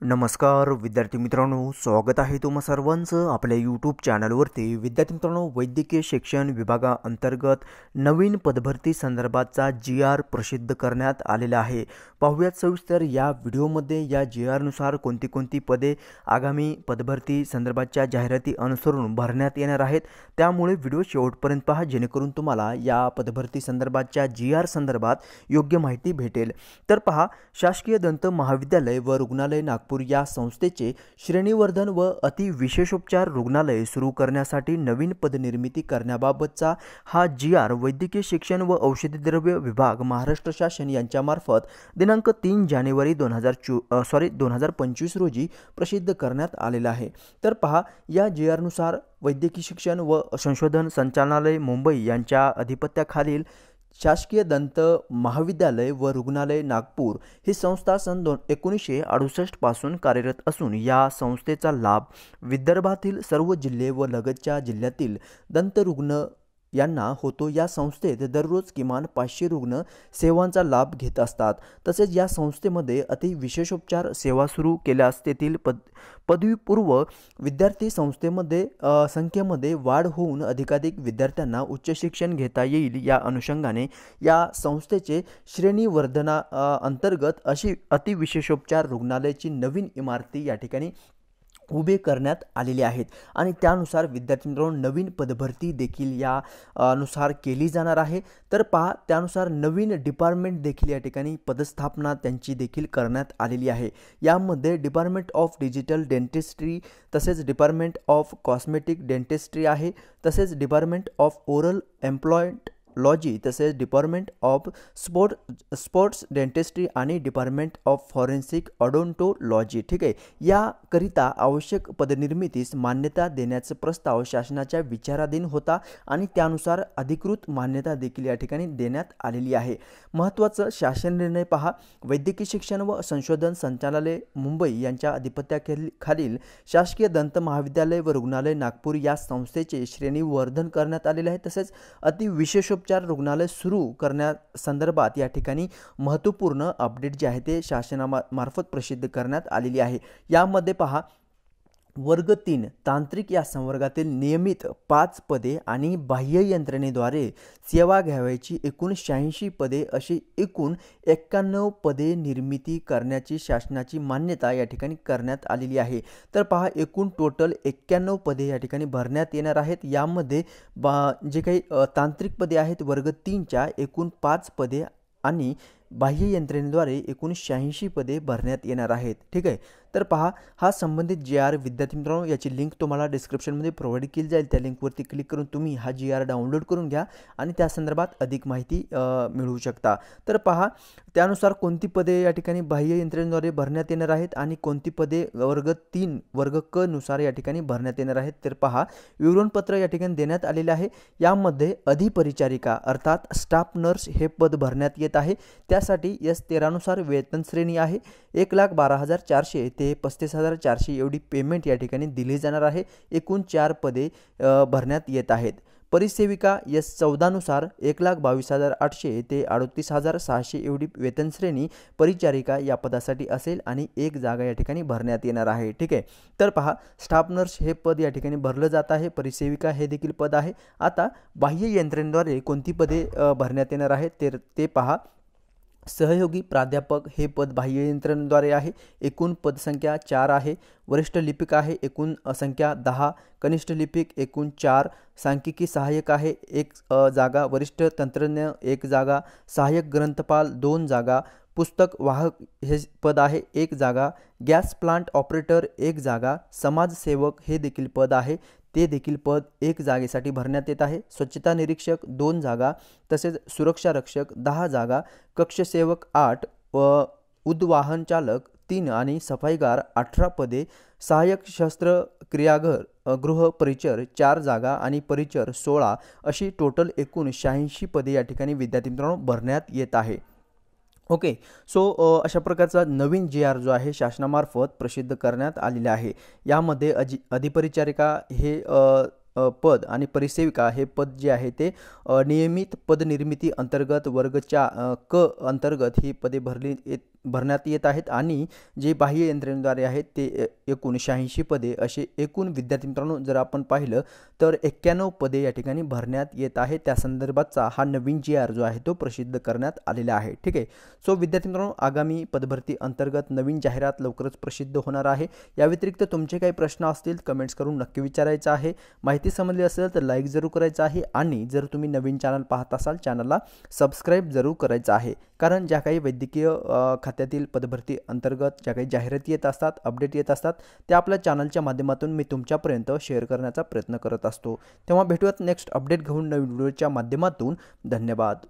नमस्कार विद्यार्थी मित्रांनो, स्वागत आहे तुम्हा सर्वांचं आपल्या यूट्यूब चॅनलवरती। विद्यार्थी मित्रांनो, वैद्यकीय शिक्षण विभागाअंतर्गत नवीन पदभरती संदर्भातचा GR प्रसिद्ध करण्यात आलेला आहे। पाहूयात सविस्तर या व्हिडिओमध्ये या GR नुसार कोणती पदे आगामी पदभरती संदर्भातच्या जाहिराती अनुसरून भरण्यात येणार आहेत। त्यामुळे व्हिडिओ शेवटपर्यंत पहा, जेणेकरून तुम्हाला या पदभरती संदर्भातच्या GR संदर्भात योग्य माहिती भेटेल। तर पहा, शासकीय दंत महाविद्यालय व रुग्णालय नागपूर या संस्थेचे श्रेणीवर्धन व अतिविशेषोपचार रुग्णालय सुरू करण्यासाठी नवीन पदनिर्मिती करण्याबाबतचा हा GR वैद्यकीय शिक्षण व औषधी द्रव्य विभाग महाराष्ट्र शासन यांच्यामार्फत दिनांक 3 जानेवारी 2025 रोजी प्रसिद्ध करण्यात आलेला आहे। तर पहा, या GR नुसार वैद्यकीय शिक्षण व संशोधन संचालनालय मुंबई यांच्या अधिपत्याखालील शासकीय दंत महाविद्यालय व रुग्णालय नागपूर ही संस्था सन 1968 पासून कार्यरत असून या संस्थेचा लाभ विदर्भातील सर्व जिल्हे व लगतच्या जिल्ह्यातील दंतरुग्ण यांना होतो। या संस्थेत दररोज किमान 500 रुग्ण सेवांचा लाभ घेत असतात। तसेच या संस्थेमध्ये अतिविशेषोपचार सेवा सुरू केल्यास तेथील पदवीपूर्व विद्यार्थी संख्येमध्ये वाढ होऊन अधिकाधिक विद्यार्थ्यांना उच्च शिक्षण घेता येईल। या अनुषंगाने या संस्थेचे श्रेणीवर्धना अंतर्गत अशी अतिविशेषोपचार रुग्णालयाची नवीन इमारती या ठिकाणी उभे करण्यात आलेले आहेत आणि त्यानुसार विद्यार्थी मित्रांनो नवीन पदभरती देखील या नुसार केली जाणार आहे। तर पहा, त्यानुसार नवीन डिपार्टमेंट देखील या ठिकाणी पदस्थापना त्यांची देखील करण्यात आलेली आहे। यामध्ये डिपार्टमेंट ऑफ डिजिटल डेंटिस्ट्री, तसेच डिपार्टमेंट ऑफ कॉस्मेटिक डेंटिस्ट्री आहे, तसेच डिपार्टमेंट ऑफ ओरल एम्प्लॉयलॉजी, तसेच डिपार्टमेंट ऑफ स्पोर्ट्स डेंटिस्ट्री आणि डिपार्टमेंट ऑफ फॉरेन्सिक ऑडोंटोलॉजी। ठीक आहे, याकरिता आवश्यक पदनिर्मितीस मान्यता देण्याचा प्रस्ताव शासनाच्या विचाराधीन होता आणि त्यानुसार अधिकृत मान्यता देखील या ठिकाणी देण्यात आलेली आहे। महत्त्वाचं शासन निर्णय पहा, वैद्यकीय शिक्षण व संशोधन संचालनालय मुंबई यांच्या अधिपत्याखालील शासकीय दंत महाविद्यालय व रुग्णालय नागपूर या संस्थेचे श्रेणीवर्धन करण्यात आलेले आहे। तसेच अतिविशेषोपचार रुग्णालय सुरू करण्यासंदर्भात या ठिकाणी महत्त्वपूर्ण अपडेट जे आहे ते शासनामार्फत प्रसिद्ध करण्यात आलेली आहे। यामध्ये पहा, वर्ग 3 तांत्रिक या संवर्गातील नियमित 5 पदे आणि बाह्य यंत्रणेद्वारे सेवा घ्यावयाची एकूण 86 पदे अशी एकूण 91 पदे निर्मिती करण्याची शासनाची मान्यता या ठिकाणी करण्यात आलेली आहे। तर पहा, एकूण टोटल 91 पदे या ठिकाणी भरण्यात येणार आहेत। यामध्ये जे काही तांत्रिक पदे आहेत वर्ग 3च्या एकूण 5 पदे आणि बाह्य यंत्रणेद्वारे एकूण 86 पदे भरण्यात येणार आहेत। ठीक आहे, तर पहा, हा संबंधित GR विद्यार्थी मित्रांनो याची लिंक तुम्हाला डिस्क्रिप्शनमध्ये प्रोव्हाइड केली जाईल। त्या लिंकवरती क्लिक करून तुम्ही हा GR डाउनलोड करून घ्या आणि त्या संदर्भात अधिक माहिती मिळवू शकता। तर पहा, त्यानुसार कोणती पदे या ठिकाणी बाह्य यंत्रणेद्वारे भरण्यात येणार आहेत आणि कोणती पदे वर्ग 3 वर्ग क नुसार या ठिकाणी भरण्यात येणार आहेत। तर पहा, विवरणपत्र या ठिकाणी देण्यात आलेले आहे। यामध्ये अधिपरिचारिका अर्थात स्टाफ नर्स हे पद भरण्यात येत आहे। त्यासाठी S13 नुसार वेतन श्रेणी आहे 1,12,400 ते 35,400 एवढी पेमेंट या ठिकाणी दिली जाणार आहे। एकूण 4 पदे भरण्यात येत आहेत। परिसेविका S14 नुसार 1,22,800 ते 38,600 एवढी वेतन श्रेणी परिचारिका या पदासाठी असेल आणि एक जागा या ठिकाणी भरण्यात येणार आहे। ठीक आहे, तर पहा, स्टाफ नर्स हे पद या ठिकाणी भरलं जात आहे, परिसेविका हे देखील पद आहे। आता बाह्य यंत्रणेद्वारे कोणती पदे भरण्यात येणार आहेत ते पहा, सहयोगी प्राध्यापक हे पद बाह्य यंत्रणेद्वारे आहे, एकूण पदसंख्या 4 आहे। वरिष्ठ लिपिक आहे, एकूण संख्या 10, कनिष्ठ लिपिक एकूण 4, सांख्यिकी सहाय्यक आहे 1 जागा, वरिष्ठ तंत्रज्ञ 1 जागा, सहाय्यक ग्रंथपाल 2 जागा, पुस्तक वाहक हे पद आहे 1 जागा, गॅस प्लांट ऑपरेटर 1 जागा, समाजसेवक हे देखील पद आहे, ते देखील पद 1 जागेसाठी भरण्यात येत आहे। स्वच्छता निरीक्षक 2 जागा, तसेच सुरक्षा रक्षक 10 जागा, कक्षसेवक 8 व उद्वाहन चालक 3 आणि सफाईगार 18 पदे, सहाय्यक गृह परिचर 4 जागा आणि परिचर 16 अशी टोटल एकूण 86 पदे या ठिकाणी विद्यार्थी मित्रांनो भरण्यात येत आहे। ओके, सो अशा प्रकारचा नवीन GR जो आहे शासनामार्फत प्रसिद्ध करण्यात आलेला आहे। यामध्ये अधिपरिचारिका हे पद आणि परिसेविका हे पद जे आहे ते नियमित पदनिर्मिती अंतर्गत वर्ग क अंतर्गत ही पदे भरण्यात येत आहेत आणि जे बाह्य यंत्रणेद्वारे आहेत ते एकूण 86 पदे असे एकूण विद्यार्थी मित्रांनो जर आपण पाहिलं तर 91 पदे या ठिकाणी भरण्यात येत आहे. त्या संदर्भातचा हा नवीन GR जो आहे तो प्रसिद्ध करण्यात आलेला आहे. ठीक आहे. सो विद्यार्थी मित्रांनो आगामी पदभरती अंतर्गत नवीन जाहिरात लवकरच प्रसिद्ध होणार आहे. या व्यतिरिक्त तुमचे काही प्रश्न असतील कमेंट्स करून नक्की विचारायचं आहे. माहिती समजली असेल तर लाईक जरूर करायचं आहे आणि जर तुम्ही नवीन चॅनल पाहत असाल चॅनलला सबस्क्राईब जरूर करायचं आहे. कारण ज्या काही वैद्यकीय खात्यातील पदभरती अंतर्गत ज्या काही जाहिराती येत असतात अपडेट येत असतात त्या आपल्या चॅनलच्या माध्यमातून मी तुमच्यापर्यंत शेअर करण्याचा प्रयत्न करत असतो. तेव्हा भेटूयात नेक्स्ट अपडेट घेऊन नवीन व्हिडिओच्या माध्यमातून. धन्यवाद.